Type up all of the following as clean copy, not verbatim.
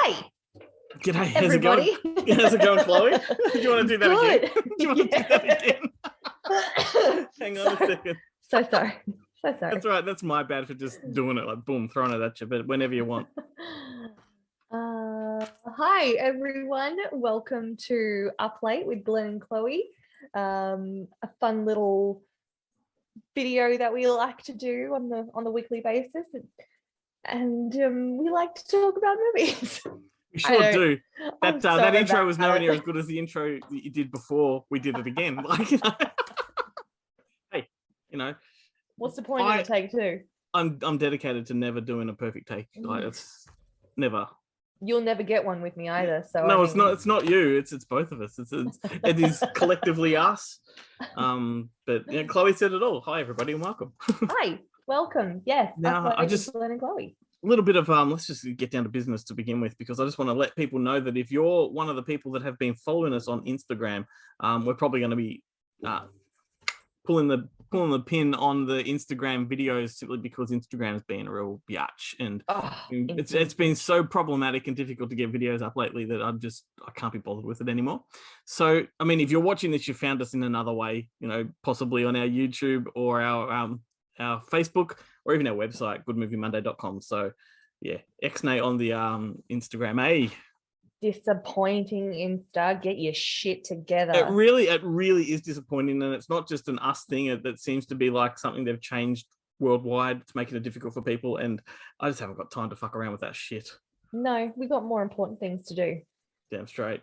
Hi, G'day, how's everybody. it going? How's it going, Chloe? Do you want to do that Good. again? Do you want to do that again? Hang on a second. So sorry. That's all right. That's my bad for just doing it, like boom, throwing it at you, but whenever you want. Hi, everyone. Welcome to Up Late with Glenn and Chloe. A fun little video that we like to do on the weekly basis, and we like to talk about movies. We sure do. That intro was nowhere near it. as good as the intro that you did before we did it again. Like, hey, What's the point of the take two? I'm dedicated to never doing a perfect take. Like, it's never. You'll never get one with me either. So no, it's not. It's not you. It's both of us. It is collectively us. But Chloe said it all. Hi, everybody, and welcome. Hi, welcome. Yes. Now I just Glenn and Chloe. A little bit of let's just get down to business to begin with, because I just want to let people know that if you're one of the people that have been following us on Instagram, we're probably going to be pulling the pin on the Instagram videos, simply because Instagram has been a real biatch, and it's been so problematic and difficult to get videos up lately that I can't be bothered with it anymore. So I mean, if you're watching this, you found us in another way, possibly on our YouTube or our Facebook, or even our website, goodmoviemonday.com. So yeah, Xnay on the Instagram. Disappointing Insta. Get your shit together. It really is disappointing, and it's not just an us thing. That seems to be like something they've changed worldwide to making it difficult for people, and I just haven't got time to fuck around with that shit. No, we got more important things to do. Damn straight.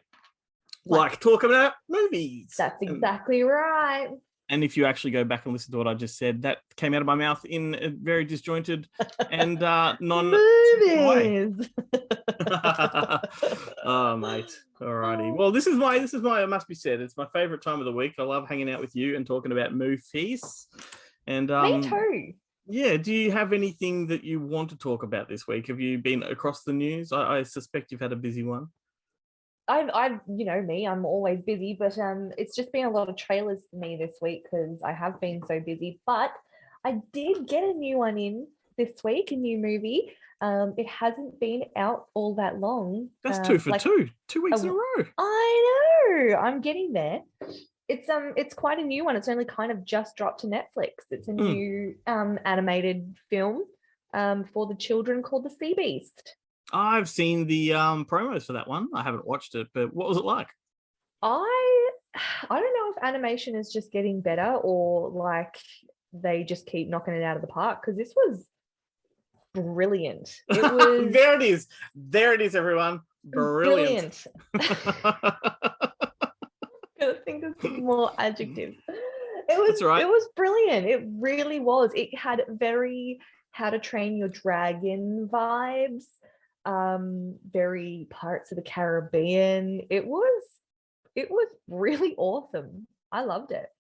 Like talk about movies. That's exactly right. And if you actually go back and listen to what I just said, that came out of my mouth in a very disjointed and non-movies. Oh, mate. Alrighty. Well, this is my. It must be said, it's my favorite time of the week. I love hanging out with you and talking about movies. And me too. Yeah. Do you have anything that you want to talk about this week? Have you been across the news? I suspect you've had a busy one. I've me, I'm always busy, but it's just been a lot of trailers for me this week because I have been so busy. But I did get a new one in this week, a new movie. It hasn't been out all that long. That's 2 for 2 weeks in a row. I know. I'm getting there. It's quite a new one. It's only kind of just dropped to Netflix. It's a new animated film for the children called The Sea Beast. I've seen the promos for that one. I haven't watched it, but what was it like? I don't know if animation is just getting better or like they just keep knocking it out of the park, because this was brilliant. It was there it is, everyone. Brilliant. I think of some more adjectives. That's right. It was brilliant. It really was. It had very How to Train Your Dragon vibes. Very Pirates of the Caribbean. It was really awesome. I loved it.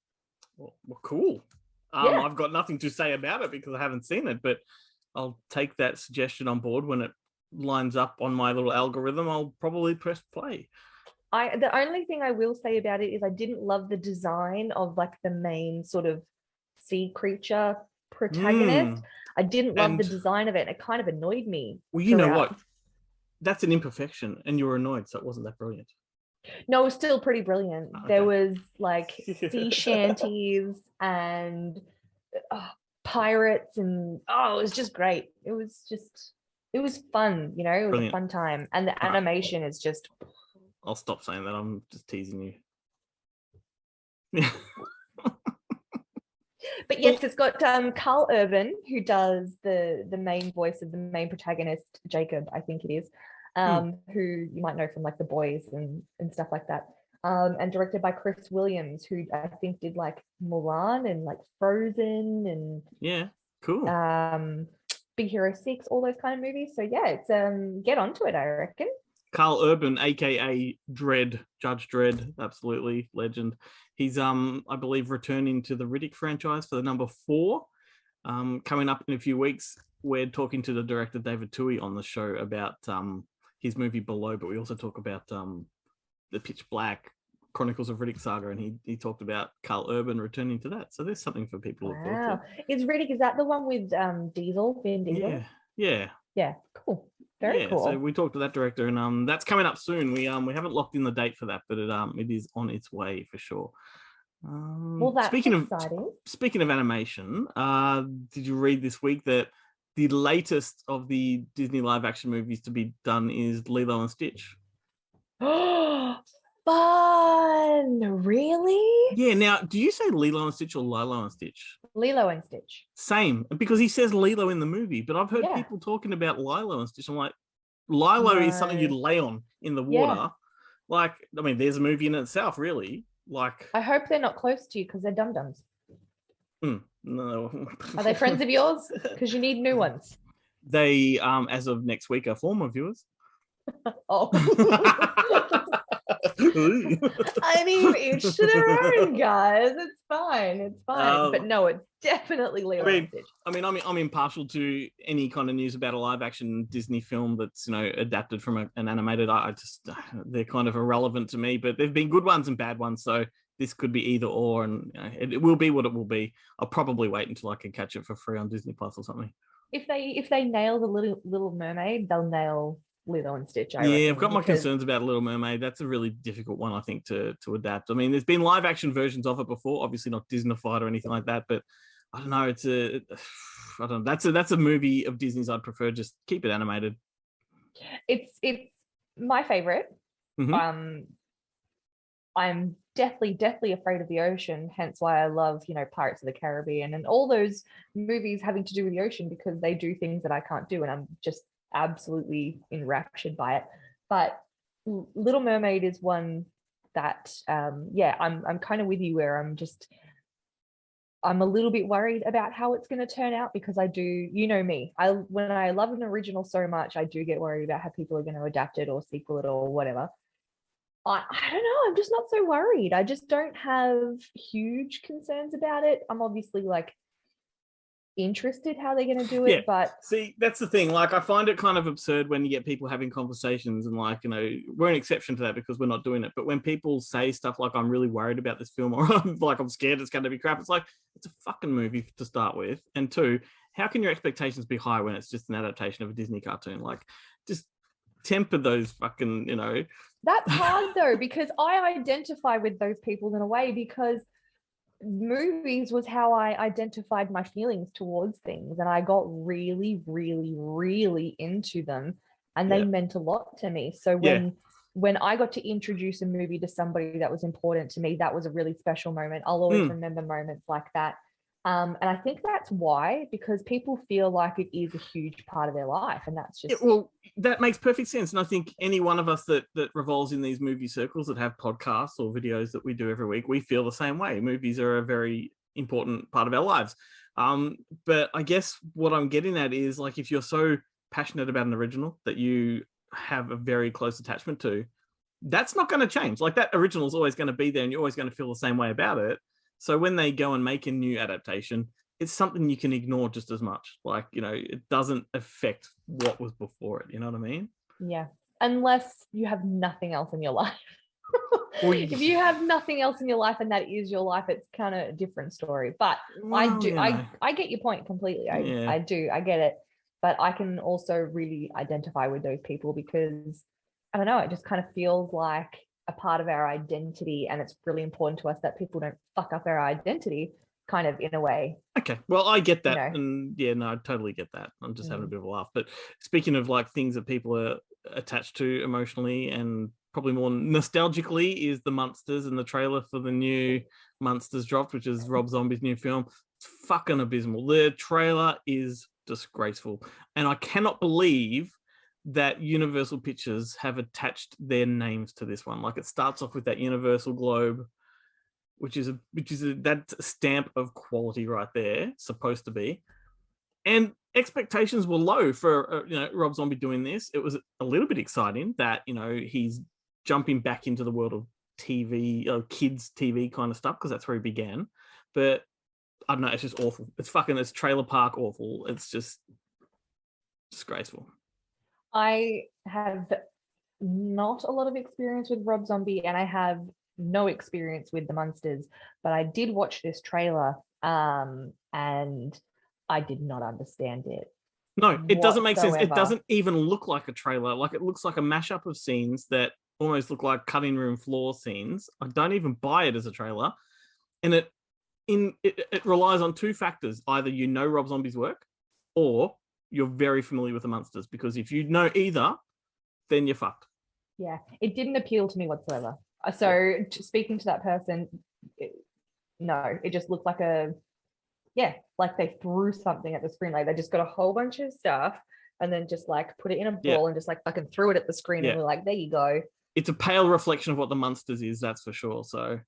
Well, cool. Yeah. I've got nothing to say about it because I haven't seen it, but I'll take that suggestion on board. When it lines up on my little algorithm, I'll probably press play. The only thing I will say about it is I didn't love the design of like the main sort of sea creature protagonist. I didn't love the design of it. It kind of annoyed me. Well, you know what? That's an imperfection, and you were annoyed, so it wasn't that brilliant. No, it was still pretty brilliant. Okay. There was like sea shanties and pirates, and it was just great. It was fun, it was brilliant. A fun time, and the animation is just. I'll stop saying that. I'm just teasing you. But yes, it's got Carl Urban, who does the main voice of the main protagonist, Jacob, I think it is, who you might know from like The Boys and stuff like that. And directed by Chris Williams, who I think did like Mulan and like Frozen and cool. Big Hero 6, all those kind of movies. So yeah, it's get onto it, I reckon. Carl Urban, aka Dredd, Judge Dredd, absolutely legend. He's I believe returning to the Riddick franchise for the number 4. Coming up in a few weeks, we're talking to the director David Toohey on the show about his movie Below, but we also talk about the Pitch Black Chronicles of Riddick saga, and he talked about Carl Urban returning to that. So there's something for people to look forward to. Is Riddick, is that the one with Vin Diesel? Yeah. Yeah, cool. Very cool. So we talked to that director, and that's coming up soon. We haven't locked in the date for that, but it is on its way for sure. Well, that's exciting. Speaking of animation, did you read this week that the latest of the Disney live action movies to be done is Lilo and Stitch? Fun! Really? Yeah. Now, do you say Lilo and Stitch or Lilo and Stitch? Lilo and Stitch. Same, because he says Lilo in the movie, but I've heard people talking about Lilo and Stitch. I'm like, Lilo is something you lay on in the water. Yeah. Like, I mean, there's a movie in itself, really. Like, I hope they're not close to you because they're dum-dums. No. Are they friends of yours? Because you need new ones. They, as of next week, are former viewers. Oh. I mean, each to their own, guys. It's fine. But no, it's definitely Lilo and Stitch. I mean, I'm impartial to any kind of news about a live action Disney film that's, adapted from an animated. They're kind of irrelevant to me, but there've been good ones and bad ones. So this could be either or, and it will be what it will be. I'll probably wait until I can catch it for free on Disney Plus or something. If they nail the Little Mermaid, they'll nail Lilo and Stitch. I've got my concerns about Little Mermaid. That's a really difficult one, I think, to adapt. I mean, there's been live action versions of it before, obviously not Disneyfied or anything like that, but I don't know. I don't know. That's a movie of Disney's I'd prefer just keep it animated. It's my favorite. Mm-hmm. I'm definitely afraid of the ocean, hence why I love, Pirates of the Caribbean and all those movies having to do with the ocean, because they do things that I can't do, and I'm just absolutely enraptured by it. But Little Mermaid is one that I'm kind of with you, where I'm a little bit worried about how it's going to turn out, because I do, me, when I love an original so much, I do get worried about how people are going to adapt it or sequel it or whatever. I don't know. I'm just not so worried. I just don't have huge concerns about it. I'm obviously interested how they're going to do it, but see, that's the thing. Like, I find it kind of absurd when you get people having conversations and we're an exception to that because we're not doing it. But when people say stuff like, I'm really worried about this film, or I'm scared it's going to be crap, it's like, it's a fucking movie to start with. And two, how can your expectations be high when it's just an adaptation of a Disney cartoon? Like, just temper those fucking, That's hard though, because I identify with those people in a way, because movies was how I identified my feelings towards things, and I got really, really, really into them, and they meant a lot to me. So when I got to introduce a movie to somebody that was important to me, that was a really special moment. I'll always remember moments like that. And I think that's why, because people feel like it is a huge part of their life, and that's just that makes perfect sense. And I think any one of us that revolves in these movie circles that have podcasts or videos that we do every week, we feel the same way. Movies are a very important part of our lives. But I guess what I'm getting at is, like, if you're so passionate about an original that you have a very close attachment to, that's not going to change. Like, that original is always going to be there, and you're always going to feel the same way about it. So when they go and make a new adaptation, it's something you can ignore just as much. Like, it doesn't affect what was before it. You know what I mean? Yeah. Unless you have nothing else in your life. If you have nothing else in your life and that is your life, it's kind of a different story. But I get your point completely. I do. I get it. But I can also really identify with those people, because I don't know, it just kind of feels like a part of our identity, and it's really important to us that people don't fuck up our identity, kind of, in a way. Okay, well, I get that, and I totally get that. I'm just having a bit of a laugh. But speaking of like things that people are attached to emotionally and probably more nostalgically, is the Munsters, and the trailer for the new Munsters dropped, which is Rob Zombie's new film. It's fucking abysmal. The trailer is disgraceful, and I cannot believe that Universal Pictures have attached their names to this one. Like, it starts off with that Universal globe, which is that stamp of quality right there, supposed to be. And expectations were low for Rob Zombie doing this. It was a little bit exciting that he's jumping back into the world of TV, kids TV kind of stuff, because that's where he began. But I don't know, it's just awful. It's trailer park awful. It's just disgraceful. I have not a lot of experience with Rob Zombie, and I have no experience with the Munsters, but I did watch this trailer, and I did not understand it. No, it doesn't make sense. It whatsoever. doesn't even look like a trailer. Like, it looks like a mashup of scenes that almost look like cutting room floor scenes. I don't even buy it as a trailer. And it relies on two factors. Either you know Rob Zombie's work, or you're very familiar with the Munsters. Because if you know either, then you're fucked. Yeah, it didn't appeal to me whatsoever. So speaking to that person, no, it just looked like like they threw something at the screen. Like they just got a whole bunch of stuff and then just like put it in a ball and just like fucking threw it at the screen and we're like, there you go. It's a pale reflection of what the Munsters is, that's for sure. So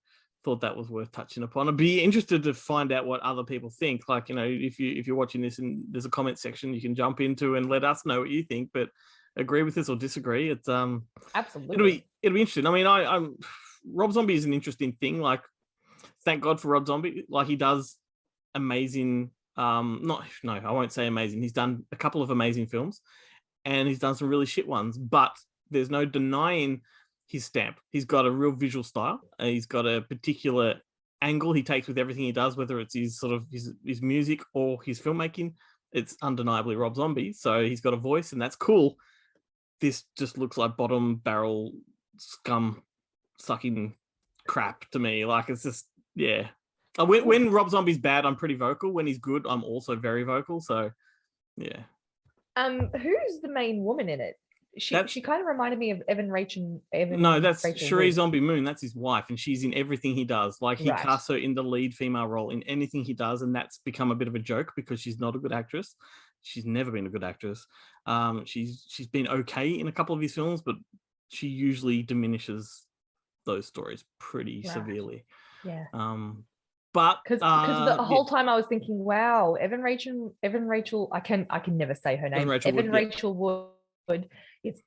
thought that was worth touching upon. I'd be interested to find out what other people think. Like, you know, if you're watching this and there's a comment section you can jump into and let us know what you think, but agree with this or disagree. It's absolutely it'll be interesting. I mean, I'm Rob Zombie is an interesting thing. Like, thank God for Rob Zombie. Like, he does amazing I won't say amazing. He's done a couple of amazing films and he's done some really shit ones, but there's no denying his stamp. He's got a real visual style. He's got a particular angle he takes with everything he does, whether it's his sort of his music or his filmmaking. It's undeniably Rob Zombie. So he's got a voice and that's cool. This just looks like bottom barrel scum sucking crap to me. Like, it's just, yeah. When Rob Zombie's bad, I'm pretty vocal. When he's good, I'm also very vocal. So, yeah. Who's the main woman in it? She kind of reminded me of Evan Rachel. No, that's Rachel Cherie Wood. Zombie Moon. That's his wife, and she's in everything he does. Like, he casts her in the lead female role in anything he does, and that's become a bit of a joke because she's not a good actress. She's never been a good actress. She's been okay in a couple of his films, but she usually diminishes those stories pretty severely. Yeah. But because the whole time I was thinking, wow, Evan Rachel, I can never say her name. Rachel Wood is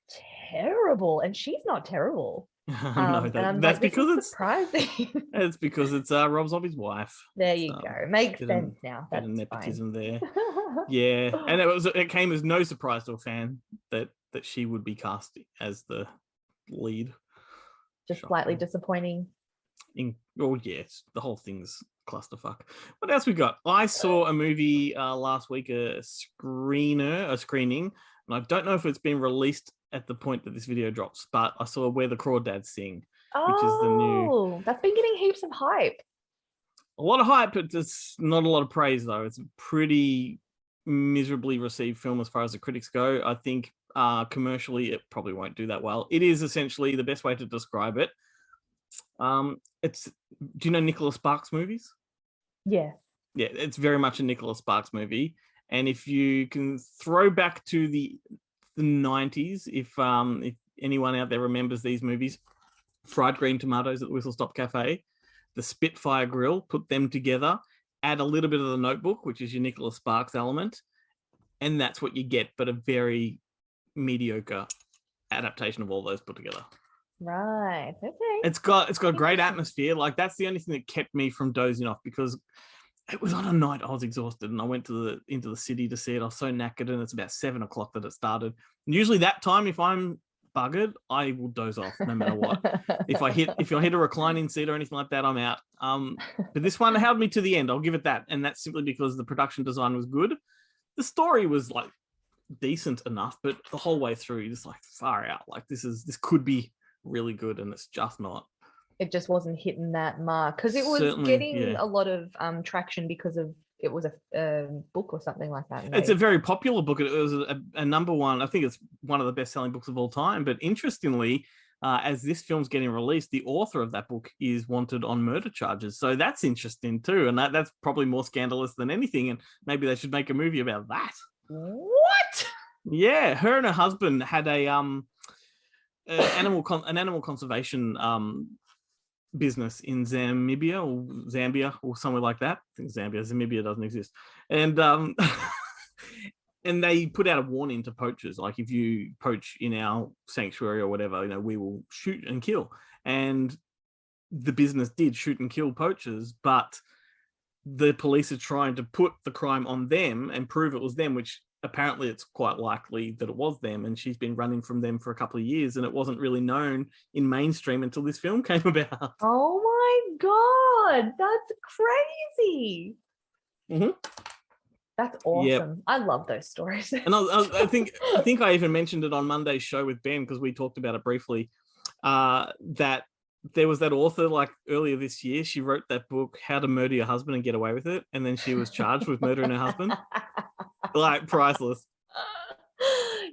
terrible, and she's not terrible. No, that's because it's surprising. It's because it's Rob Zombie's wife. There you go. Makes sense now. That's nepotism fine. there. Yeah, and it came as no surprise to a fan that she would be cast as the lead. Just slightly disappointing. Yes, the whole thing's clusterfuck. What else we got? I saw a movie last week, a screening, and I don't know if it's been released at the point that this video drops, but I saw Where the Crawdads Sing, which is the new. That's been getting heaps of hype. A lot of hype, but it's not a lot of praise though. It's a pretty miserably received film as far as the critics go. I think commercially it probably won't do that well. It is essentially the best way to describe it. Do you know Nicholas Sparks movies? Yes. Yeah, it's very much a Nicholas Sparks movie. And if you can throw back to the 90s, if anyone out there remembers these movies, Fried Green Tomatoes at the Whistle Stop Cafe, the Spitfire Grill, put them together, add a little bit of the Notebook, which is your Nicholas Sparks element, and that's what you get, but a very mediocre adaptation of all those put together. Right. Okay. It's got a great atmosphere. Like, that's the only thing that kept me from dozing off, because it was on a night I was exhausted and I went into the city to see it. I was so knackered, and it's about 7 o'clock that it started. And usually that time, if I'm buggered, I will doze off no matter what. If I hit a reclining seat or anything like that, I'm out. But this one held me to the end. I'll give it that, and that's simply because the production design was good. The story was like decent enough, but the whole way through, you're just like, far out. Like, this could be really good, and it's just not. It just wasn't hitting that mark, because it was getting a lot of traction because of it was a book or something like that. It's a very popular book. It was a number one. I think it's one of the best-selling books of all time. But interestingly, as this film's getting released, the author of that book is wanted on murder charges. So that's interesting too, and that's probably more scandalous than anything. And maybe they should make a movie about that. What? Yeah, her and her husband had an animal conservation business in Zambia or somewhere like that. I think Zamibia doesn't exist. And and they put out a warning to poachers, like, if you poach in our sanctuary or whatever, we will shoot and kill. And the business did shoot and kill poachers, but the police are trying to put the crime on them and prove it was them, which apparently it's quite likely that it was them, and she's been running from them for a couple of years, and it wasn't really known in mainstream until this film came about. Oh my God, that's crazy. Mm-hmm. That's awesome. Yep. I love those stories. And I think I even mentioned it on Monday's show with Ben, because we talked about it briefly, that there was that author like earlier this year. She wrote that book, How to Murder Your Husband and Get Away with It. And then she was charged with murdering her husband. Like, priceless.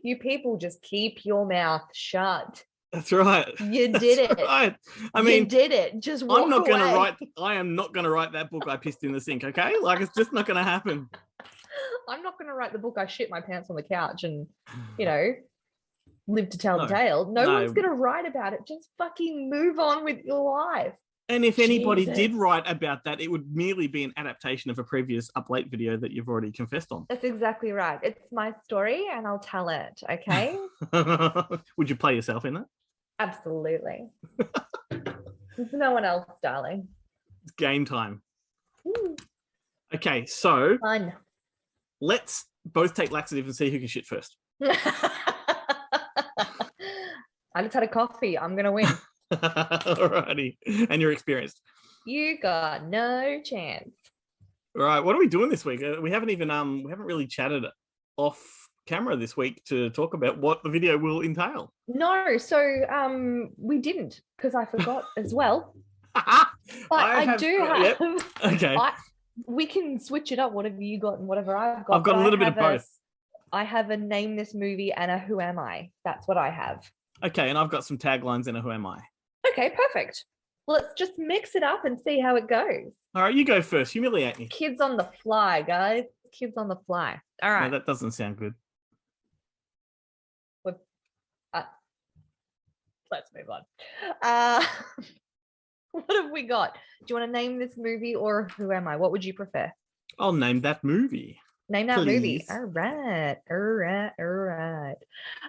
You people just keep your mouth shut. That's right. You did it. Right. I mean, you did it. Just walk away. I am not going to write that book I pissed in the sink, okay? Like, it's just not going to happen. I'm not going to write the book I shit my pants on the couch and, live to tell the tale. No one's going to write about it. Just fucking move on with your life. And if anybody did write about that, it would merely be an adaptation of a previous Up Late video that you've already confessed on. That's exactly right. It's my story and I'll tell it, okay? Would you play yourself in it? Absolutely. There's no one else, darling. It's game time. Okay, so fun. Let's both take laxative and see who can shit first. I just had a coffee. I'm going to win. Alrighty. And you're experienced. You got no chance. All right. What are we doing this week? We haven't really chatted off camera this week to talk about what the video will entail. No. So we didn't, because I forgot as well. But I do have. Yep. Okay. We can switch it up, whatever you got and whatever I've got. I've got a little bit of both. I have a name this movie and a who am I. That's what I have. Okay, and I've got some taglines and a who am I. Okay, perfect. Let's just mix it up and see how it goes. All right, you go first. Humiliate me. Kids on the fly, guys. Kids on the fly. All right. No, that doesn't sound good. Let's move on. What have we got? Do you want to name this movie or who am I? What would you prefer? I'll name that movie. Name that movie. All right.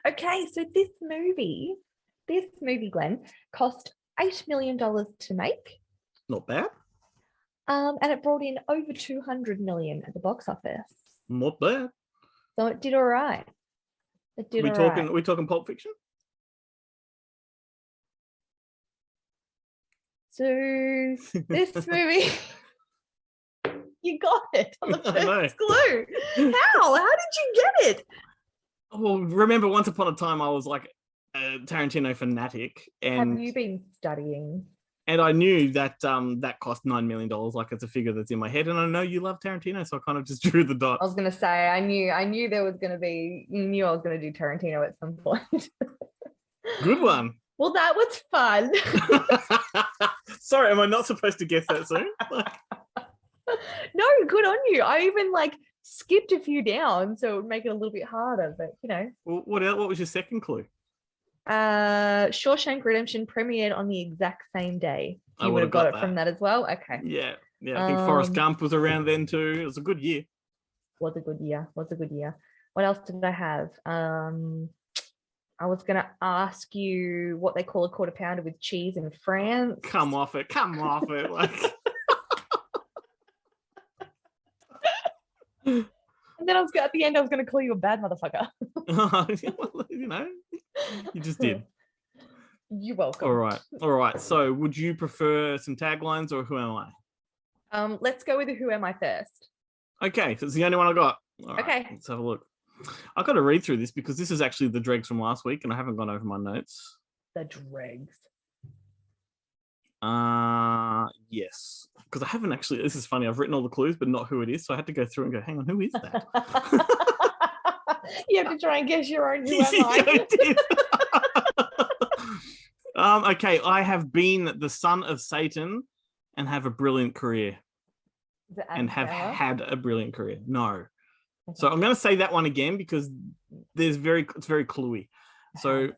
Okay, so this movie, Glenn, cost $8 million to make. Not bad. And it brought in over 200 million at the box office. Not bad. So it did all right. We talking Pulp Fiction? So this movie, you got it on the first clue. How? How did you get it? Well, remember, once upon a time, I was like a Tarantino fanatic. And have you been studying? And I knew that that cost $9 million. Like, it's a figure that's in my head. And I know you love Tarantino, so I kind of just drew the dots. I was going to say, I knew there was going to be, you knew I was going to do Tarantino at some point. Good one. Well, that was fun. Sorry, am I not supposed to guess that soon? No, good on you. I even skipped a few down, so it would make it a little bit harder. But Well, what was your second clue? Shawshank Redemption premiered on the exact same day. You would have got it from that as well. Okay. Yeah. I think Forrest Gump was around then too. It was a good year. Was a good year. What else did I have? I was going to ask you what they call a quarter pounder with cheese in France. Come off it. Like. And then at the end, I was going to call you a bad motherfucker. You just did. You're welcome. All right. So would you prefer some taglines or who am I? Let's go with the who am I first. Okay. So it's the only one I got. All right, okay. Let's have a look. I've got to read through this because this is actually the dregs from last week and I haven't gone over my notes. The dregs. Yes. Because I haven't actually, this is funny, I've written all the clues, but not who it is. So I had to go through and go, hang on, who is that? You have to try and guess your own who am I. Okay, I have been the son of Satan and have a brilliant career. And have had a brilliant career. No. Okay. So I'm going to say that one again because it's very cluey. So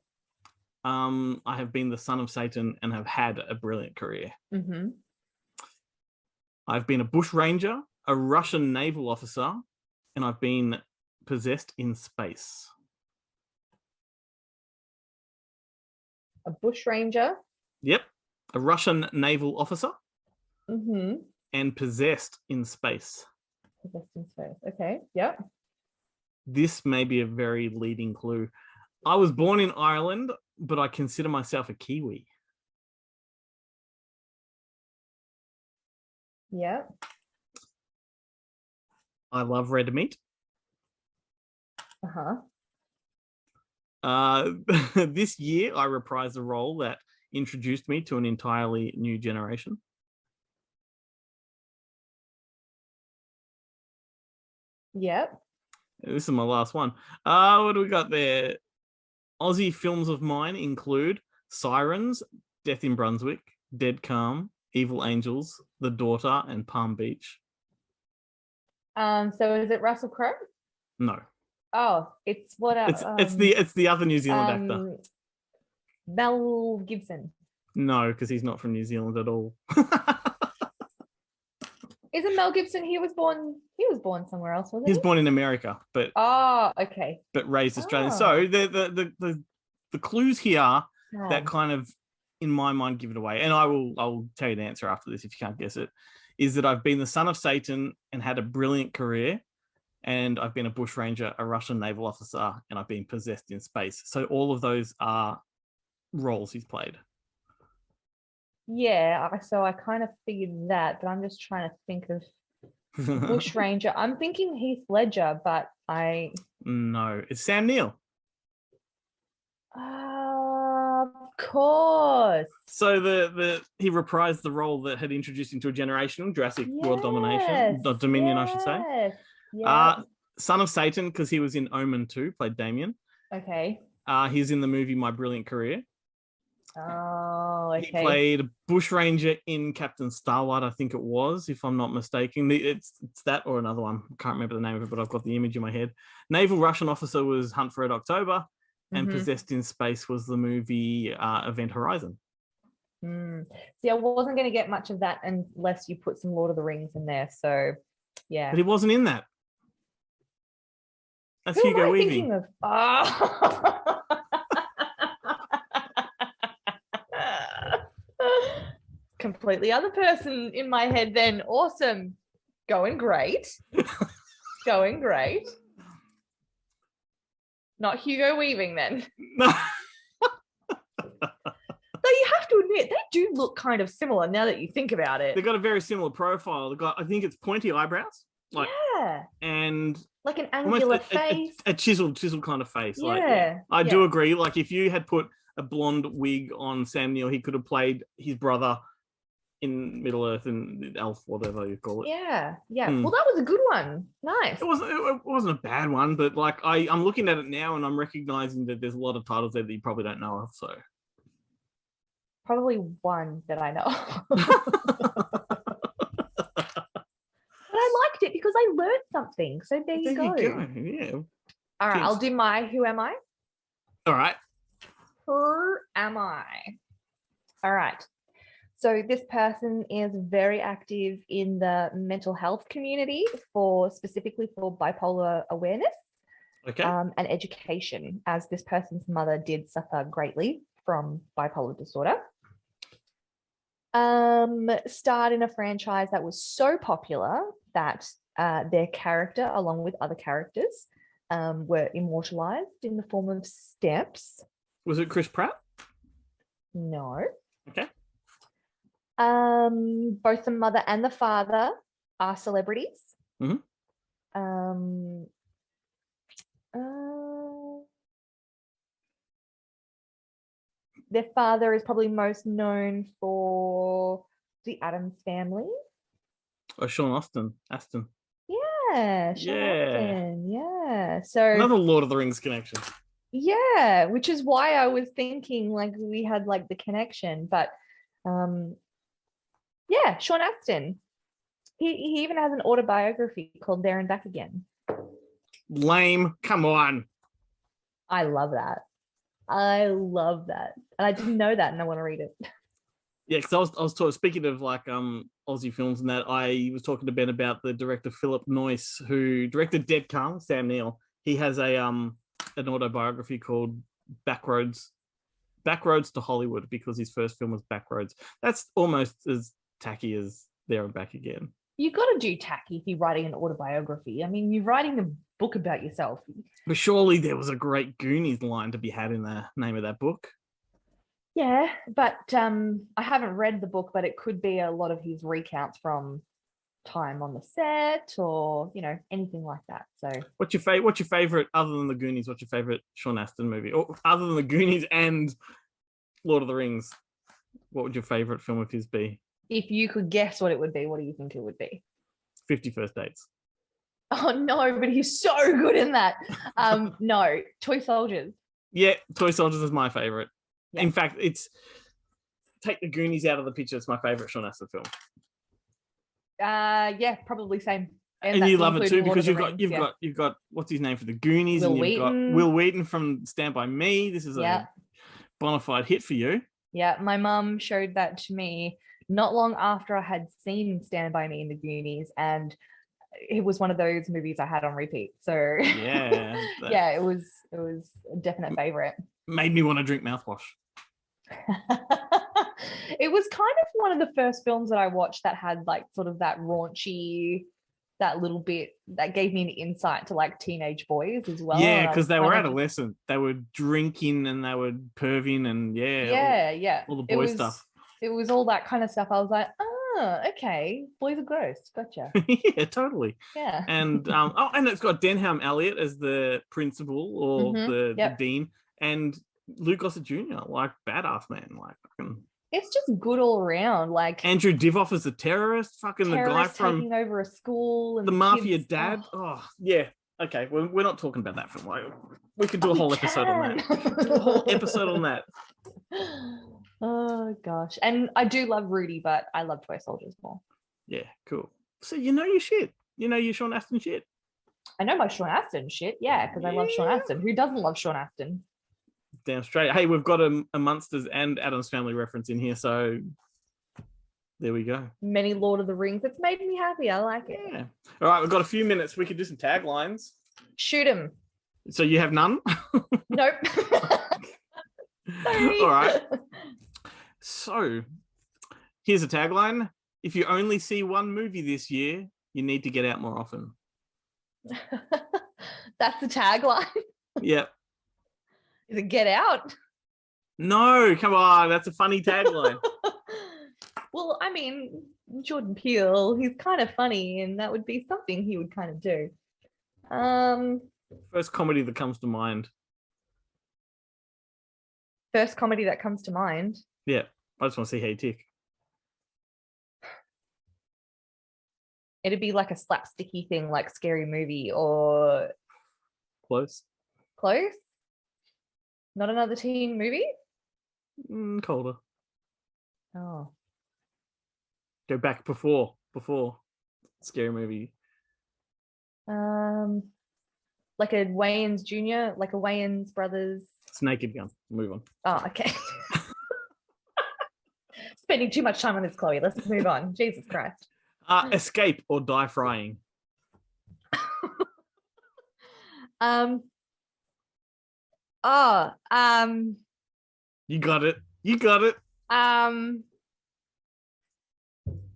I have been the son of Satan and have had a brilliant career. Mm-hmm. I've been a bush ranger, a Russian naval officer, and I've been possessed in space. A bush ranger? Yep. A Russian naval officer. Mm-hmm. And possessed in space. Possessed in space. Okay. Yep. This may be a very leading clue. I was born in Ireland, but I consider myself a Kiwi. Yep. I love red meat. This year, I reprised a role that introduced me to an entirely new generation. Yep. This is my last one. What do we got there? Aussie films of mine include Sirens, Death in Brunswick, Dead Calm, Evil Angels, The Daughter, and Palm Beach. So is it Russell Crowe? No. Oh, it's what? It's the other New Zealand actor. Mel Gibson. No, because he's not from New Zealand at all. Isn't Mel Gibson? He was born somewhere else, wasn't he? He was born in America, but okay. But raised Australian. So the clues here that kind of, in my mind, give it away, and I'll tell you the answer after this if you can't guess it, is that I've been the son of Satan and had a brilliant career, and I've been a bushranger, a Russian naval officer, and I've been possessed in space. So all of those are roles he's played. Yeah, so I kind of figured that, but I'm just trying to think of bushranger. I'm thinking Heath Ledger, but No, it's Sam Neill. Of course. So he reprised the role that had introduced him to a generation, Jurassic World Domination, Dominion, I should say. Yeah. Son of Satan, because he was in Omen 2, played Damien. Okay. He's in the movie My Brilliant Career. Oh, okay. He played bushranger in Captain Starlight, I think it was, if I'm not mistaken. It's that or another one. I can't remember the name of it, but I've got the image in my head. Naval Russian officer was Hunt for Red October, and Possessed in Space was the movie Event Horizon. See, I wasn't going to get much of that unless you put some Lord of the Rings in there. So, yeah. But he wasn't in that. That's Who Hugo am I Weaving. thinking of? Completely other person in my head then. Awesome. Going great. Going great. Not Hugo Weaving then. No. Though you have to admit, they do look kind of similar now that you think about it. They've got a very similar profile. They've got, I think it's pointy eyebrows. And like an angular face. A chiseled kind of face. Yeah. I do agree. Like if you had put a blonde wig on Sam Neill, he could have played his brother in Middle Earth and Elf, whatever you call it. Yeah. Well, that was a good one. Nice. It wasn't a bad one, but like I'm looking at it now and I'm recognizing that there's a lot of titles there that you probably don't know of. So probably one that I know. But I liked it because I learned something. So there you go. Yeah. All right, I'll do my Who Am I? All right. Who am I? All right. So this person is very active in the mental health community specifically for bipolar awareness and education, as this person's mother did suffer greatly from bipolar disorder. Starred in a franchise that was so popular that their character, along with other characters, were immortalized in the form of stamps. Was it Chris Pratt? No. Okay. Both the mother and the father are celebrities. Their father is probably most known for the Addams Family. Oh, Sean Astin. Yeah, Sean Astin. Yeah. So another Lord of the Rings connection. Yeah, which is why I was thinking like we had like the connection, but yeah, Sean Astin. He even has an autobiography called There and Back Again. Lame. Come on. I love that. And I didn't know that and I want to read it. Yeah, because I was speaking of like Aussie films and that, I was talking to Ben about the director Philip Noyce, who directed Dead Calm, Sam Neill. He has an autobiography called Backroads to Hollywood, because his first film was Backroads. That's almost as tacky as There and Back Again. You got to do tacky if you're writing an autobiography. I mean, you're writing a book about yourself. But surely there was a great Goonies line to be had in the name of that book. Yeah, but I haven't read the book, but it could be a lot of his recounts from time on the set or, anything like that. So what's your favorite other than the Goonies? What's your favorite Sean Astin movie? Or other than the Goonies and Lord of the Rings, what would your favorite film of his be? If you could guess what it would be, what do you think it would be? 50 First Dates. Oh no, but he's so good in that. No, Toy Soldiers. Yeah, Toy Soldiers is my favorite. Yeah. In fact, it's take the Goonies out of the picture. It's my favorite Sean Astin film. Yeah, probably same. And you love it too because you've got what's his name for the Goonies, Will and you've Wheaton. got Will Wheaton from Stand By Me. This is a bona fide hit for you. Yeah, my mum showed that to me not long after I had seen Stand By Me in the Goonies, and it was one of those movies I had on repeat. So yeah, yeah, it was a definite favorite. Made me want to drink mouthwash. It was kind of one of the first films that I watched that had like sort of that raunchy, that little bit that gave me an insight to like teenage boys as well. Yeah, because they were adolescent. They were drinking and they were perving and all the boy stuff. It was all that kind of stuff. I was like, oh, okay, boys are gross. Gotcha. Yeah, totally. Yeah. And and it's got Denham Elliott as the principal or the dean, and Lou Gossett Jr. like badass man, like fucking. It's just good all around. Like Andrew Divoff as the terrorist, fucking the guy from taking over a school, and the mafia dad. Oh yeah, okay. We're not talking about that film. Like, we could do a whole episode on that. Do a whole episode on that. Oh gosh, and I do love Rudy, but I love Toy Soldiers more. Yeah, cool. So you know your shit. You know your Sean Astin shit. I know my Sean Astin shit. Yeah, because I love Sean Astin. Who doesn't love Sean Astin? Damn straight. Hey, we've got a Munsters and Addams Family reference in here, so there we go. Many Lord of the Rings. It's made me happy. I like it. Yeah. All right, we've got a few minutes. We could do some taglines. Shoot him. So you have none? Nope. Sorry. All right. So here's a tagline. If you only see one movie this year, you need to get out more often. That's the tagline. Yep. Is it Get Out? No, come on. That's a funny tagline. Well, I mean, Jordan Peele, he's kind of funny, and that would be something he would kind of do. First comedy that comes to mind. First comedy that comes to mind. Yeah, I just want to see how you tick. It'd be like a slapsticky thing, like Scary Movie or... Close. Close? Not another teen movie? Colder. Oh. Go back before Scary Movie. Like a Wayans Jr., like a Wayans Brothers. It's Naked Gun. Move on. Oh, okay. Spending too much time on this, Chloe. Let's move on. Jesus Christ. Escape or Die Frying. You got it.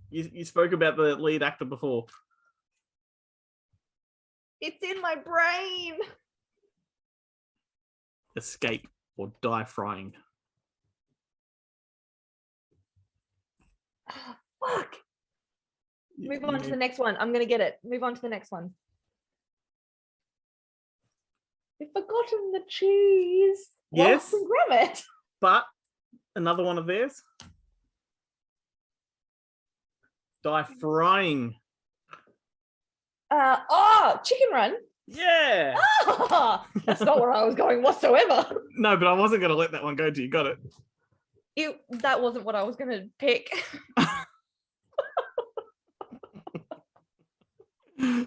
You spoke about the lead actor before. It's in my brain. Escape or Die Frying. Fuck. Move on to the next one. I'm going to get it. Move on to the next one. You've forgotten the cheese. Yes. Well, grab it. But another one of theirs. Die Frying. Chicken Run. Yeah. That's not where I was going whatsoever. No, but I wasn't going to let that one go to you. Got it. That wasn't what I was going to pick.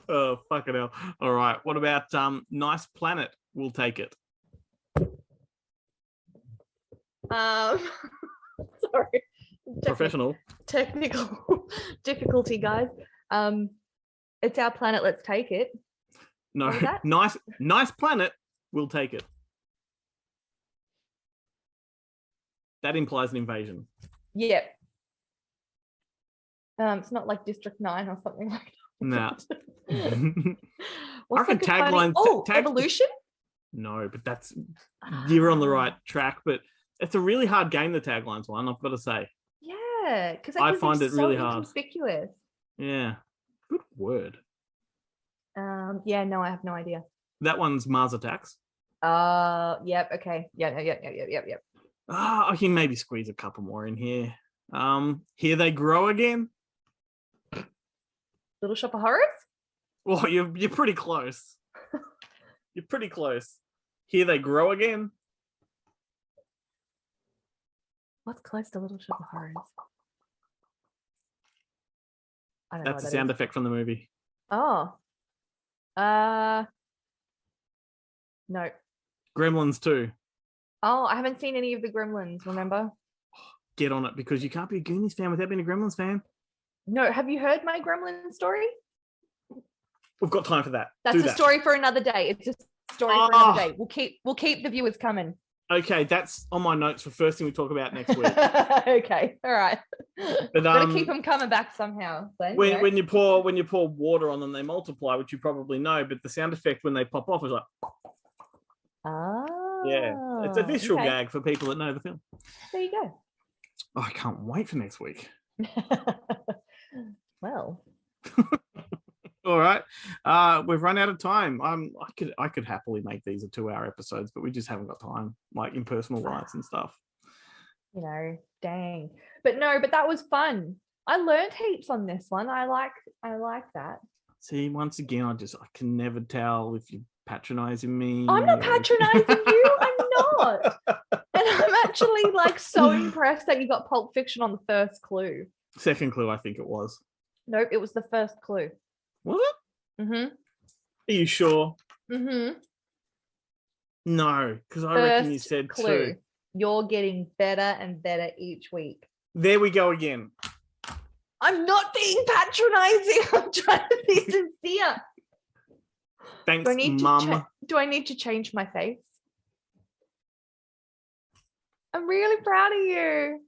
Oh, fucking hell. All right. What about Nice Planet? We'll take it. Sorry. Professional. Technical difficulty, guys. It's Our Planet, let's take it. No, nice planet, we'll take it. That implies an invasion. Yep. It's not like District 9 or something like that. No. What's I reckon tagline. Evolution? No, but that's you're on the right track. But it's a really hard game, the taglines one, I've got to say. Yeah, because I find it really hard. Conspicuous. Yeah. Good word. Yeah, no, I have no idea. That one's Mars Attacks. Yep, okay. Yeah, yep. I can maybe squeeze a couple more in here. Here They Grow Again. Little Shop of Horrors? Well, you're pretty close. You're pretty close. Here They Grow Again. What's close to Little Shop of Horrors? I don't know. That's a sound effect from the movie. Oh. No. Gremlins 2. Oh, I haven't seen any of the Gremlins, remember? Get on it, because you can't be a Goonies fan without being a Gremlins fan. No, have you heard my Gremlin story? We've got time for that. That's a story for another day. It's a story for another day. We'll keep the viewers coming. Okay, that's on my notes for first thing we talk about next week. Okay, all right. But gotta keep them coming back somehow. Glenn, when you pour water on them, they multiply, which you probably know. But the sound effect when they pop off is like. Oh. Yeah, it's a visual gag for people that know the film. There you go. Oh, I can't wait for next week. Well. All right, we've run out of time. I could happily make these a 2-hour episodes, but we just haven't got time, like in personal lives and stuff. You know, dang. But that was fun. I learned heaps on this one. I like that. See, once again, I can never tell if you're patronizing me. I'm not patronizing you. I'm not. And I'm actually like so impressed that you got Pulp Fiction on the first clue. Second clue, I think it was. Nope, it was the first clue. Was it? Mm-hmm. Are you sure? Mm-hmm. No, because I reckon you said clue. 2. You're getting better and better each week. There we go again. I'm not being patronizing. I'm trying to be sincere. Thanks, Mum. Do I need to change my face? I'm really proud of you.